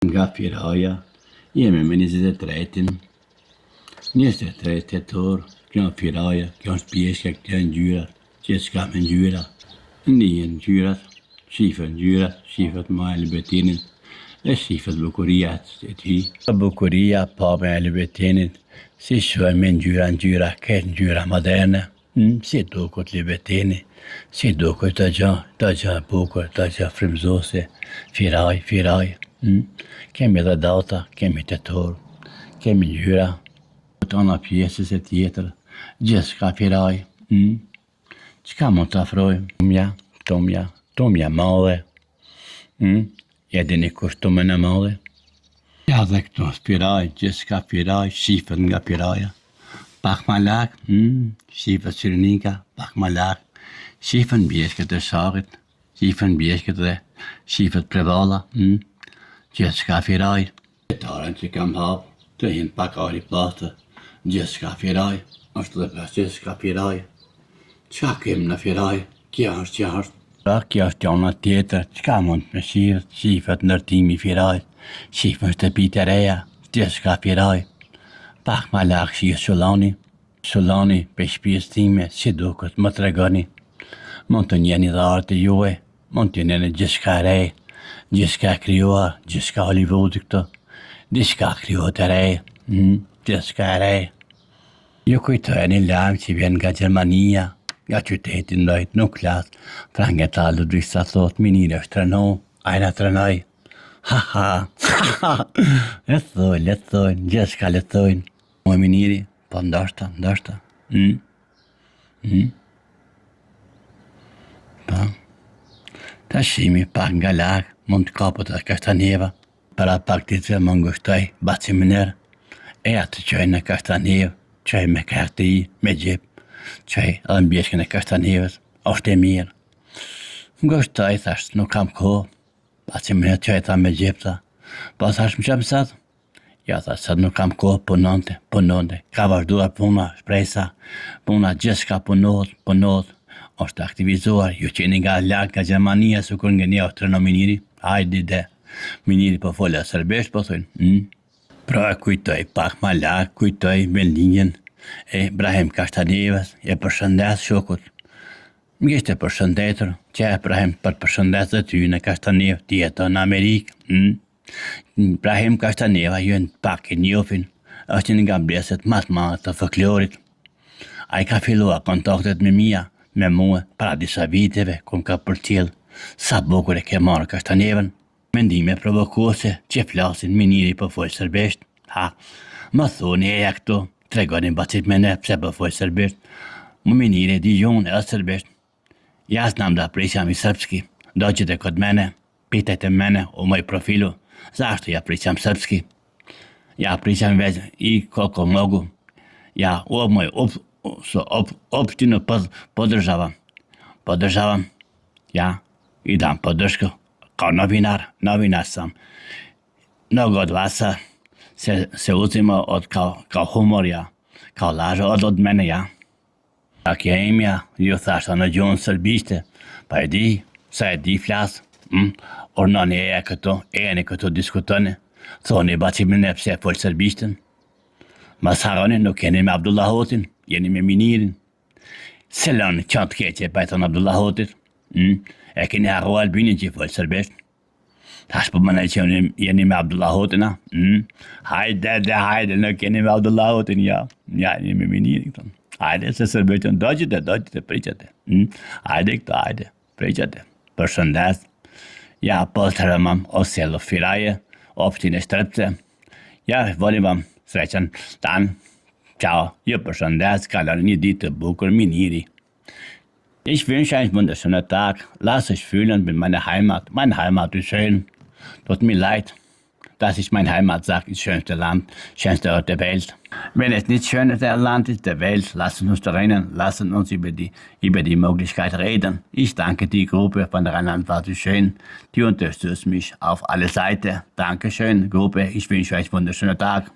Nga Firaja, jemi me 23-in, 23 tetor, kjo në Firaja, kjo është pjeshka, kjo në gjyrat, që s'ka me gjyra. Ndijen gjyrat, shifet gjyrat, shifet ma Elbetinin, e shifet bukuria që ti. Bukuria pa me Elbetinin, si shoj me gjyra, këtë gjyra moderne, si dukot Elbetini, si dukot të gjë bukur, të gjë frimzose, Firaj. Kemi dhe data, kemi tetor, kemi gjyra, tona pjesës e tjetër, gjithë ka Firaj. Qka mund të afrojmë? Tomja madhe. Jedini kushtume në madhe. Ja dhe këto Firaj, gjithë ka Firaj, shifët nga Firaja. Pak ma lak, shifët Syrinika, pak ma lak. Shifën bjeshkët e Shakit, shifën bjeshkët dhe shifët Prevala. Gjithë ka Firaj. Taren që kam hapë, të hinë pakari plastë, gjithë ka Firaj, është dhe pas gjithë ka Firaj. Qa kemë në Firaj? Kja është. Kja është jona tjetër, qka mund me shifët nërtimi Firaj, shifën shtëpit e reja, gjithë ka Firaj. Pak ma lakë shifë Sulani për shpijës time, si duket më të regoni. Mund të njeni dhe artë e juve, mund të njeni gjithë ka rej, gjithë ka kryuar, gjithë ka Hollywood këto, gjithë ka kryuar të rej, gjithë ka rej. Ju kujtoj një lamë që vjen nga Gjermania, nga qytetin dojtë nuk lasë, frangeta Ludvig sa thot, minire është treno, ajna trenoj. Le thojnë, gjithë ka le thojnë. Më miniri, po ndoshta. Po. Ta shimi pak nga lakë, mund të kapët e Kastanjeva, para pak ditëve më ngushtoj baciminer, e atë qoj në Kastanjev, qoj me kartë i, me gjip, qoj edhe mbjeshkën e Kastanjevës, është e mirë. Ngushtoj, thash, nuk kam kohë, baciminer qoj ta me gjip ta, po thash më që mësat, ja thash, sot nuk kam kohë, punonte, ka vazhduar puna, shprejsa, puna gjithë ka punohet, është aktivizuar, ju qeni nga lakë nga Gjermania, su kur nga një është në miniri, hajdi dhe, miniri po folë serbesht, po thujnë, pra kujtoj pak ma lakë, kujtoj me linjen e Brahim Kastanjevës, e përshëndes shokut, më gishte përshëndetur, që e Brahim për përshëndes dhe ty në Kastanjevë, ti jeton në Amerikë, Brahim Kastanjeva ju në pak e njofin, është një nga bleset mas ma të folklorit, a i ka fillua kontaktet me mia, me mua, para disa viteve, ku më ka përcjell sa bukur e ke marrë Kastanjevën, mendime provokuese që flasin miniri po folë serbesht, më thoni e këto, tregoni bacit me ne pse po folë serbesht, më miniri di jonë e serbesht, ja znam da prisjam i srpski, dođete kod mene, pitajte mene o moj profilu, zašto ja pričam srpski, ja pričam već i koliko mogu, ja u moj opštinu podržavam, ja i dam podršku kao novinar sam. Mnogo od vas se uzima kao humor, ja, kao lažo od mene, ja. Ak ja imja, ju thashta në gjuhën sërbishte, pa e di, sa e di flas, ornoni e këto diskutoni, thoni bacimin e pse folë sërbishten. Mas haroni nuk jeni me Abdullahotin, jeni me minirin. Selon qanë të keqe pa e thonë Abdullahotit, e keni harru Albinin që i folë sërbesht. Tash po më në që jeni me Abdullahotina, hajde, nuk jeni me Abdullahotin, ja, jeni me minirin. Hajde, se sërbeshtën doqite, priqate. Hajde këto, priqate. Përshëndes, ja, pozdravam o selo Firaje, opštine Štrpce. Ja, volim vam srećan dan. Ciao, ju përshëndes, kaloni një ditë të bukur miniri. Ich wünsche euch einen wunderschönen Tag. Lasst euch fühlen mit meiner Heimat. Meine Heimat ist schön. Tut mir leid, dass ich meine Heimat sage, ist schönste Land, schönste Ort der Welt. Wenn es nicht schönste Land ist der Welt, lasst uns darin, lassen uns über die Möglichkeit reden. Ich danke die Gruppe von Rheinland-Pfalz schön, die unterstützt mich auf alle Seiten. Dankeschön, Gruppe. Ich wünsche euch einen wunderschönen Tag.